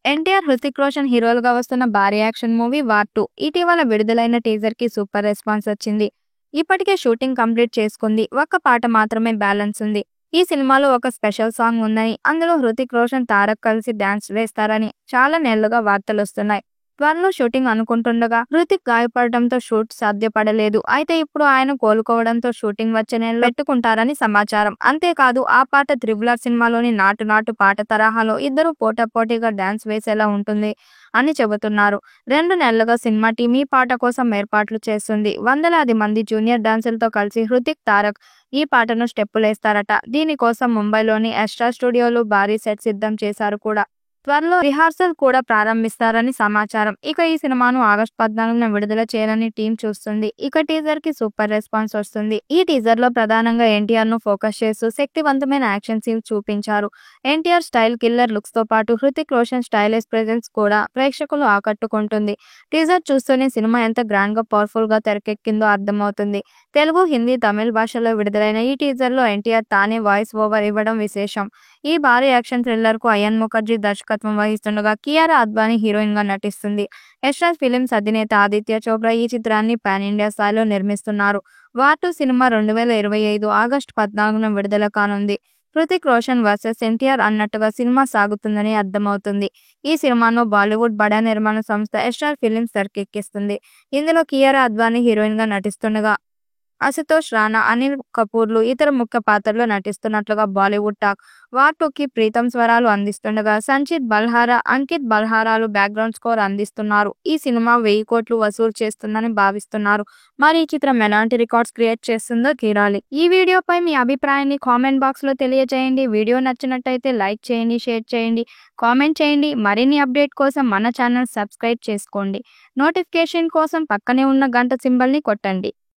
ఎన్టీఆర్, హృతిక్ రోషన్ హీరోలుగా వస్తున్న భారీ యాక్షన్ మూవీ వార్ 2 ఇటీవల విడుదలైన టీజర్ కి సూపర్ రెస్పాన్స్ వచ్చింది. ఇప్పటికే షూటింగ్ కంప్లీట్ చేసుకుంది. ఒక్క పాట మాత్రమే బ్యాలెన్స్ ఉంది. ఈ సినిమాలో ఒక స్పెషల్ సాంగ్ ఉందని, అందులో హృతిక్ రోషన్, తారక్ కలిసి డాన్స్ వేస్తారని చాలా నెలలుగా వార్తలొస్తున్నాయి. త్వరలో షూటింగ్ అనుకుంటుండగా హృతిక్ గాయపడటంతో షూట్ సాధ్యపడలేదు. అయితే ఇప్పుడు ఆయన కోలుకోవడంతో షూటింగ్ వచ్చే నెలలో పెట్టుకుంటారని సమాచారం. అంతేకాదు ఆ పాట త్రిబుల్ సినిమాలోని నాటు నాటు పాట తరహాలో ఇద్దరు పోటాపోటీగా డాన్స్ వేసేలా ఉంటుంది అని చెబుతున్నారు. 2 నెలలుగా సినిమా టీం ఈ పాట కోసం ఏర్పాట్లు చేస్తుంది. వందలాది మంది జూనియర్ డాన్సర్లతో కలిసి హృతిక్, తారక్ ఈ పాటను స్టెప్పులేస్తారట. దీనికోసం ముంబైలోని ఎస్ట్రా స్టూడియోలో భారీ సెట్ సిద్ధం చేశారు కూడా. త్వరలో రిహార్సల్ కూడా ప్రారంభిస్తారని సమాచారం. ఇక ఈ సినిమాను ఆగస్టు 14న విడుదల చేయాలని టీం చూస్తుంది. ఇక టీజర్ కి సూపర్ రెస్పాన్స్ వస్తుంది. ఈ టీజర్ లో ప్రధానంగా ఎన్టీఆర్ ను ఫోకస్ చేస్తూ శక్తివంతమైన యాక్షన్ సీన్స్ చూపించారు. ఎన్టీఆర్ స్టైల్ కిల్లర్ లుక్స్ తో పాటు హృతిక్ రోషన్ స్టైలిష్ ప్రెజెన్స్ కూడా ప్రేక్షకులు ఆకట్టుకుంటుంది. టీజర్ చూస్తూనే సినిమా ఎంత గ్రాండ్ గా పవర్ఫుల్ గా తెరకెక్కిందో అర్థమవుతుంది. తెలుగు, హిందీ, తమిళ భాషలో విడుదలైన ఈ టీజర్ లో ఎన్టీఆర్ తానే వాయిస్ ఓవర్ ఇవ్వడం విశేషం. ఈ భారీ యాక్షన్ థ్రిల్లర్ కు అయాన్ ముఖర్జీ దర్శకత్వం వహిస్తుండగా కియారా అద్వానీ హీరోయిన్ గా నటిస్తుంది. యశ్రాజ్ ఫిలిమ్స్ అధినేత ఆదిత్య చోప్రా ఈ చిత్రాన్ని పాన్ ఇండియా స్థాయిలో నిర్మిస్తున్నారు. వార్ 2 సినిమా 2025 ఆగస్టు 14న విడుదల కానుంది. హృతిక్ రోషన్ వర్సెస్ ఎన్టీఆర్ అన్నట్టుగా సినిమా సాగుతుందని అర్థమవుతుంది. ఈ సినిమాను బాలీవుడ్ బడా నిర్మాణ సంస్థ యశ్రాజ్ ఫిలిమ్స్ తెరకెక్కిస్తుంది. ఇందులో కియారా అద్వానీ హీరోయిన్ గా నటిస్తుండగా అశుతోష్ రాణా, అనిల్ కపూర్లు ఇతర ముఖ్య పాత్రల్లో నటిస్తున్నట్లుగా బాలీవుడ్ టాక్. వార్ 2కి ప్రీతం స్వరాలు అందిస్తుండగా సంచిత్ బల్హారా, అంకిత్ బల్హారాలు బ్యాక్గ్రౌండ్ స్కోర్ అందిస్తున్నారు. ఈ సినిమా 1000 కోట్లు వసూలు చేస్తుందని భావిస్తున్నారు. మరి ఈ చిత్రం ఎలాంటి రికార్డ్స్ క్రియేట్ చేస్తుందో చూడాలి. ఈ వీడియోపై మీ అభిప్రాయాన్ని కామెంట్ బాక్స్ లో తెలియజేయండి. వీడియో నచ్చినట్టయితే లైక్ చేయండి, షేర్ చేయండి, కామెంట్ చేయండి. మరిన్ని అప్డేట్ కోసం మన ఛానల్ సబ్స్క్రైబ్ చేసుకోండి. నోటిఫికేషన్ కోసం పక్కనే ఉన్న గంట సింబల్ ని కొట్టండి.